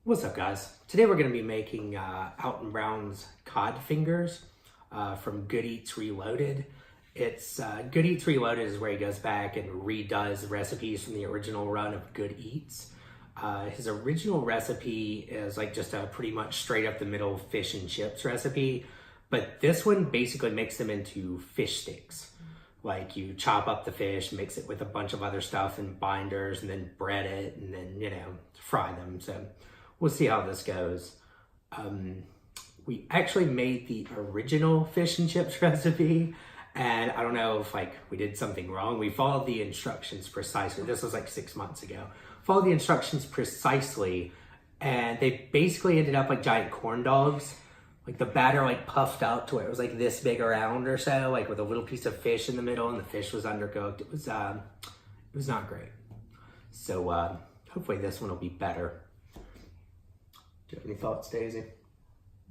What's up, guys? Today we're going to be making Alton Brown's cod fingers from Good Eats Reloaded. It's Good Eats Reloaded is where he goes back and redoes recipes from the original run of Good Eats. His original recipe is like just a pretty much straight up the middle fish and chips recipe, but this one basically makes them into fish sticks. Like you chop up the fish, mix it with a bunch of other stuff and binders, and then bread it, and then, fry them. So we'll see how this goes. We actually made the original fish and chips recipe, and I don't know if we did something wrong. We followed the instructions precisely. This was like 6 months ago. Followed the instructions precisely, and they basically ended up like giant corn dogs. Like the batter puffed up to where it was like this big around or so, like with a little piece of fish in the middle, and the fish was undercooked. It was not great. So hopefully this one will be better. Do you have any thoughts, Daisy?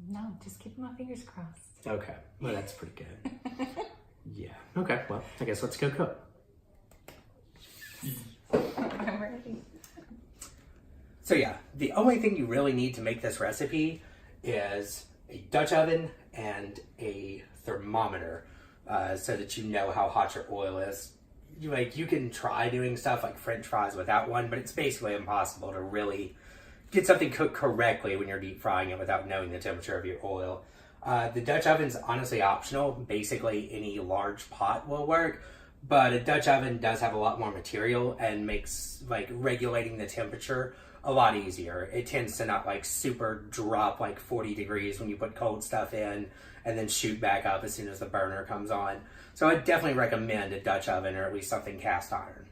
No, just keeping my fingers crossed. Okay, well that's pretty good. Yeah, okay, well I guess let's go cook. I'm ready. So yeah, the only thing you really need to make this recipe is a Dutch oven and a thermometer, so that you know how hot your oil is. You can try doing stuff like French fries without one, but it's basically impossible to really get something cooked correctly when you're deep frying it without knowing the temperature of your oil. The Dutch oven's honestly optional. Basically any large pot will work, but a Dutch oven does have a lot more material and makes regulating the temperature a lot easier. It tends to not super drop 40 degrees when you put cold stuff in and then shoot back up as soon as the burner comes on. So I definitely recommend a Dutch oven, or at least something cast iron.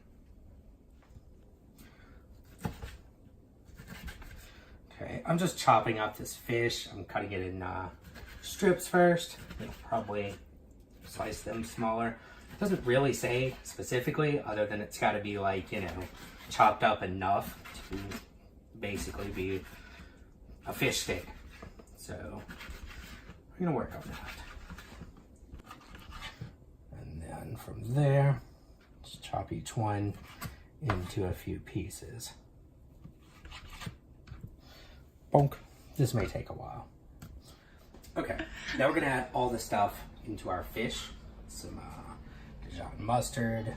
Okay, I'm just chopping up this fish. I'm cutting it in strips first. I'll probably slice them smaller. It doesn't really say specifically, other than it's got to be chopped up enough to basically be a fish stick. So we're gonna work on that. And then from there, just chop each one into a few pieces. Bonk. This may take a while. Okay, now we're gonna add all the stuff into our fish. Some Dijon mustard,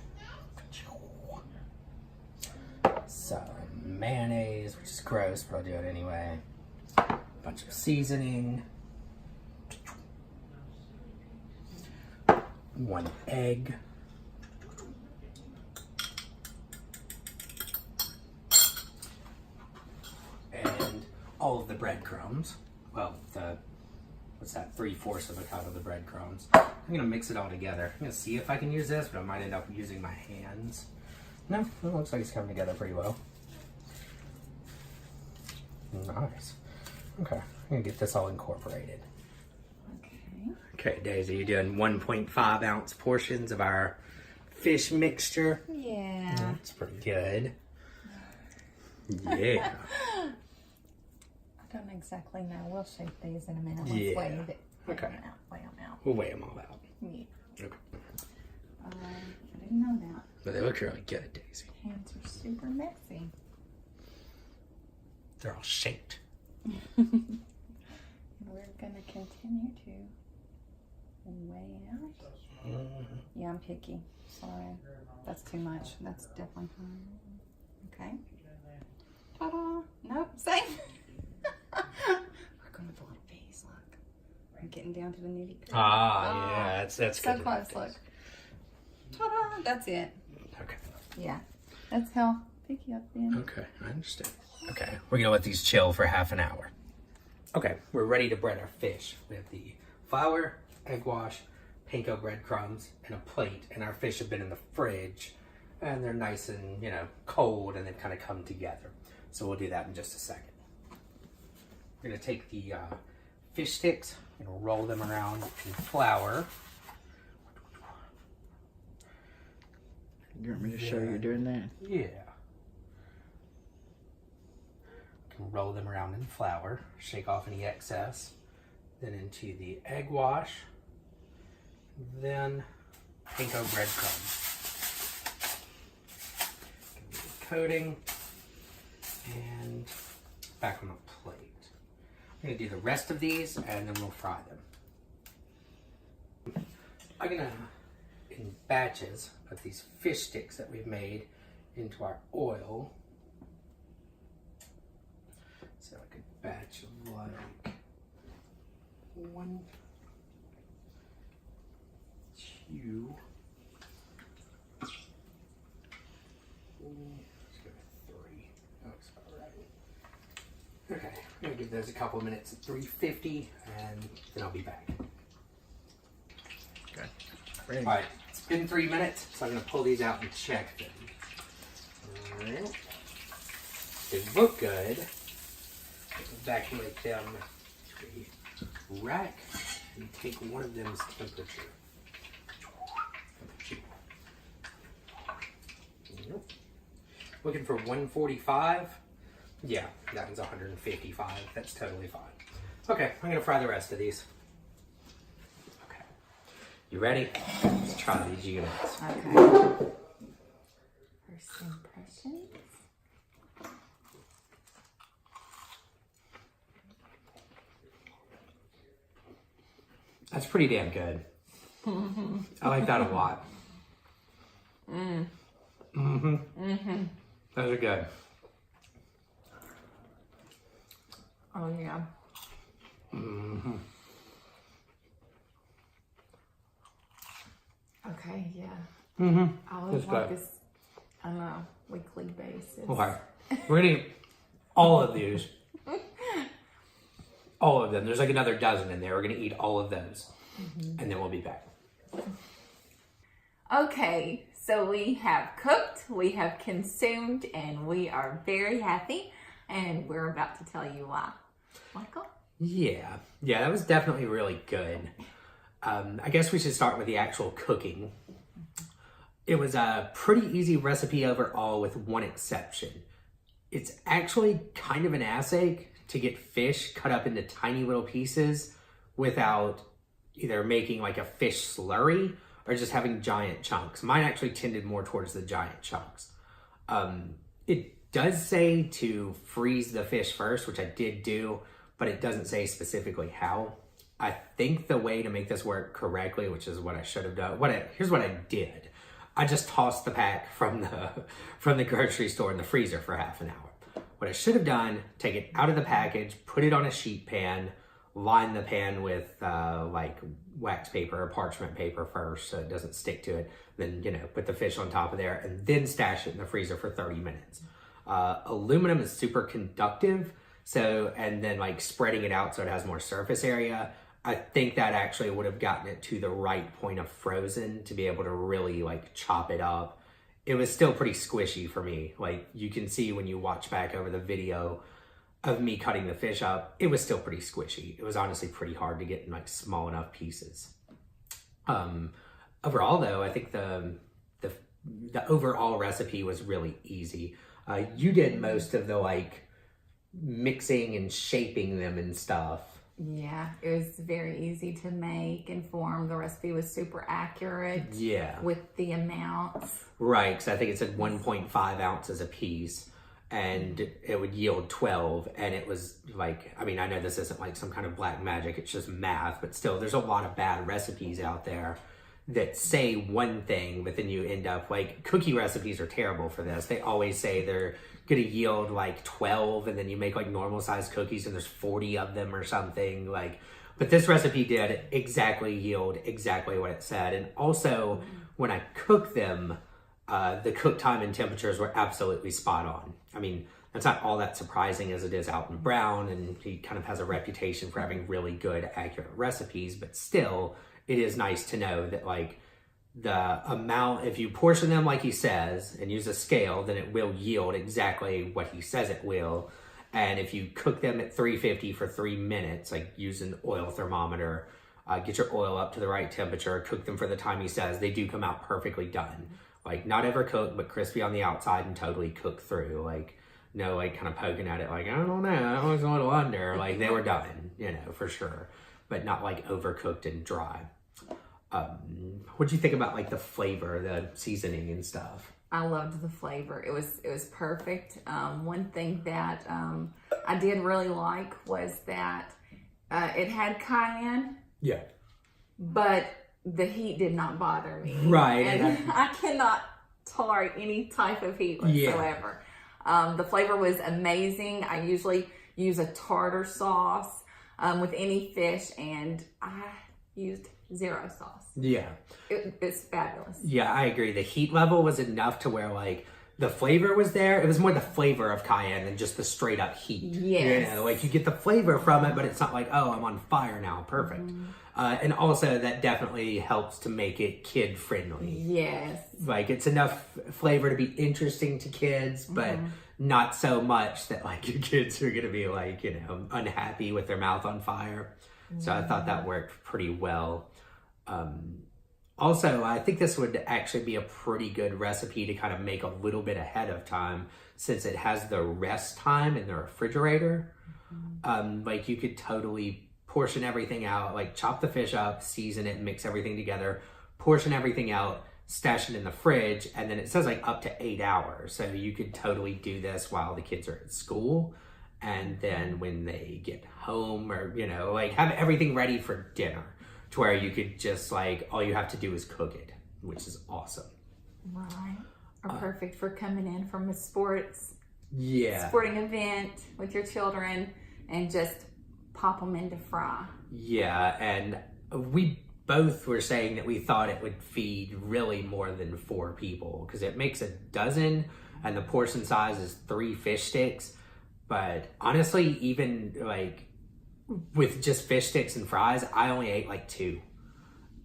some mayonnaise, which is gross, but I'll do it anyway. A bunch of seasoning, 1 egg, and all of the breadcrumbs. Well, what's that, 3/4 of a cup of the breadcrumbs. I'm gonna mix it all together. I'm gonna see if I can use this, but I might end up using my hands. No, it looks like it's coming together pretty well. Nice. Okay, I'm gonna get this all incorporated. Okay, Daisy, you're doing 1.5 ounce portions of our fish mixture. Yeah. That's pretty good. Yeah. I don't exactly know. We'll shape these in a minute. Let's Yeah. weigh Okay. them out. Weigh them out. We'll weigh them all out. Yeah. Okay. I didn't know that. But they look really good, Daisy. Hands are super messy. They're all shaped. We're going to continue to weigh out. Yeah, I'm picky. Sorry. That's too much. That's definitely fine. Okay. Ta-da. Nope. Same. We're going to little piece. Look. We're getting down to the nitty-gritty. Yeah, that's so good. close. Look. Ta-da. That's it. Okay. Yeah. That's how picky I've been. Okay, I understand. Okay, we're gonna let these chill for half an hour. Okay, we're ready to bread our fish. We have the flour, egg wash, panko breadcrumbs, and a plate. And our fish have been in the fridge, and they're nice and, cold, and they've kind of come together. So we'll do that in just a second. We're gonna take the fish sticks and roll them around in flour. You want me to show you doing that? Yeah. Roll them around in flour, shake off any excess, then into the egg wash, then panko breadcrumbs. Coating, and back on the I'm gonna do the rest of these and then we'll fry them. I'm gonna, in batches, put these fish sticks that we've made into our oil. So like a batch of like 1, 2, let's go with 3. That looks about right. Okay, I'm gonna give those a couple of minutes at 350 and then I'll be back. Okay. Ready. All right, it's been 3 minutes, so I'm gonna pull these out and check them. All right. They look good. Evacuate them to a rack and take one of them's temperature. Nope. Looking for 145. Yeah, that one's 155. That's totally fine. Okay, I'm gonna fry the rest of these. Okay, you ready? Let's try these units. Okay. First impressions. That's pretty damn good. I like that a lot. Those are good. Oh yeah. Okay, yeah. I would That's want good. this on a weekly basis. Okay. We're gonna eat all of these. All of them. There's like another dozen in there. We're gonna eat all of those. And then we'll be back. Okay, so we have cooked, we have consumed, and we are very happy. And we're about to tell you why. Michael? Yeah, that was definitely really good. I guess we should start with the actual cooking. It was a pretty easy recipe overall with one exception. It's actually kind of an ass-ache to get fish cut up into tiny little pieces without either making like a fish slurry or just having giant chunks. Mine actually tended more towards the giant chunks. It does say to freeze the fish first, which I did do, but it doesn't say specifically how. I think the way to make this work correctly, which is what I should have done, here's what I did. I just tossed the pack from the grocery store in the freezer for half an hour. What I should have done, take it out of the package, put it on a sheet pan, line the pan with like wax paper or parchment paper first so it doesn't stick to it. Then, put the fish on top of there and then stash it in the freezer for 30 minutes. Aluminum is super conductive, and then like spreading it out so it has more surface area. I think that actually would have gotten it to the right point of frozen to be able to really like chop it up. It was still pretty squishy for me. Like you can see when you watch back over the video of me cutting the fish up, it was still pretty squishy. It was honestly pretty hard to get in like small enough pieces. Overall though, I think the overall recipe was really easy. You did most of the like mixing and shaping them and stuff. Yeah, it was very easy to make and form. The recipe was super accurate. Yeah. With the amounts. Right, because I think it said 1.5 ounces a piece and it would yield 12. And it was like, I mean, I know this isn't like some kind of black magic, it's just math, but still there's a lot of bad recipes out there that say one thing, but then you end up like, cookie recipes are terrible for this. They always say they're gonna yield like 12 and then you make like normal sized cookies and there's 40 of them or something like, but this recipe did exactly yield exactly what it said. And also when I cooked them, the cook time and temperatures were absolutely spot on. I mean, that's not all that surprising as it is Alton Brown, and he kind of has a reputation for having really good, accurate recipes, but still, it is nice to know that like the amount, if you portion them like he says and use a scale, then it will yield exactly what he says it will. And if you cook them at 350 for 3 minutes, like use an oil thermometer, get your oil up to the right temperature, cook them for the time he says, they do come out perfectly done. Like not overcooked, but crispy on the outside and totally cooked through. Like no, like kind of poking at it like, I don't know, that was a little under. Like they were done, for sure, but not like overcooked and dry. What'd you think about like the flavor, the seasoning and stuff? I loved the flavor. It was perfect. One thing that I did really like was that it had cayenne. Yeah. But the heat did not bother me. Right. And I cannot tolerate any type of heat whatsoever. Yeah. The flavor was amazing. I usually use a tartar sauce with any fish, and I used zero sauce. Yeah. It's fabulous. Yeah, I agree. The heat level was enough to where, like, the flavor was there. It was more the flavor of cayenne than just the straight up heat. Yes. You know, like, you get the flavor from it, but it's not like, oh, I'm on fire now. Perfect. Mm-hmm. And also, that definitely helps to make it kid friendly. Yes. Like, it's enough flavor to be interesting to kids, but not so much that, like, your kids are going to be, like, you know, unhappy with their mouth on fire. So I thought that worked pretty well. Also, I think this would actually be a pretty good recipe to kind of make a little bit ahead of time, since it has the rest time in the refrigerator. Like, you could totally portion everything out, like chop the fish up, season it, mix everything together, portion everything out, stash it in the fridge, and then it says like up to 8 hours. So you could totally do this while the kids are at school. And then when they get home, or, you know, like, have everything ready for dinner, to where you could just, like, all you have to do is cook it, which is awesome. Right. Or perfect for coming in from a sporting event with your children and just pop them into fry. Yeah, and we both were saying that we thought it would feed really more than 4 people, because it makes a dozen and the portion size is 3 fish sticks. But honestly, even like with just fish sticks and fries, I only ate like 2.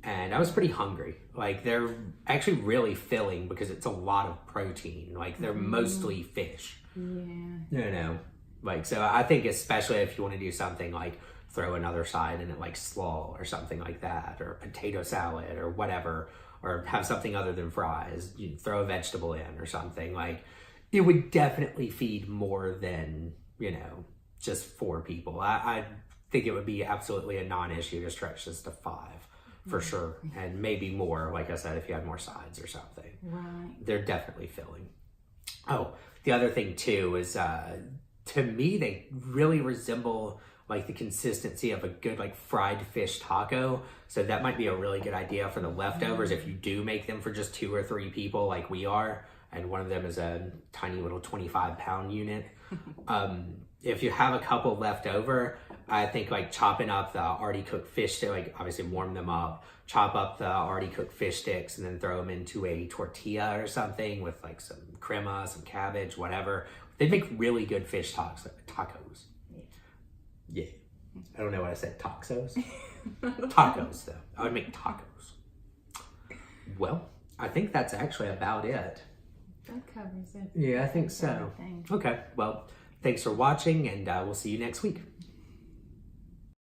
And I was pretty hungry. Like, they're actually really filling because it's a lot of protein. Like, they're mostly fish. Yeah. You know, like, so I think especially if you want to do something like throw another side in it, like slaw or something like that, or potato salad or whatever, or have something other than fries, you throw a vegetable in or something, like, it would definitely feed more than, you know, just 4 people. I think it would be absolutely a non-issue to stretch this to 5 for sure, and maybe more, like I said, if you had more sides or something. Right. They're definitely filling. Oh, the other thing too is, to me, they really resemble like the consistency of a good like fried fish taco. So that might be a really good idea for the leftovers if you do make them for just 2 or 3 people like we are, and one of them is a tiny little 25-pound unit. If you have a couple left over, I think like chopping up the already cooked fish sticks, like obviously warm them up, chop up the already cooked fish sticks, and then throw them into a tortilla or something with like some crema, some cabbage, whatever. They make really good fish tacos. Yeah. I don't know what I said. Tacos? Tacos, though. I would make tacos. Well, I think that's actually about it. That covers it. Yeah, I think so. Everything. Okay. Well, thanks for watching, and we'll see you next week.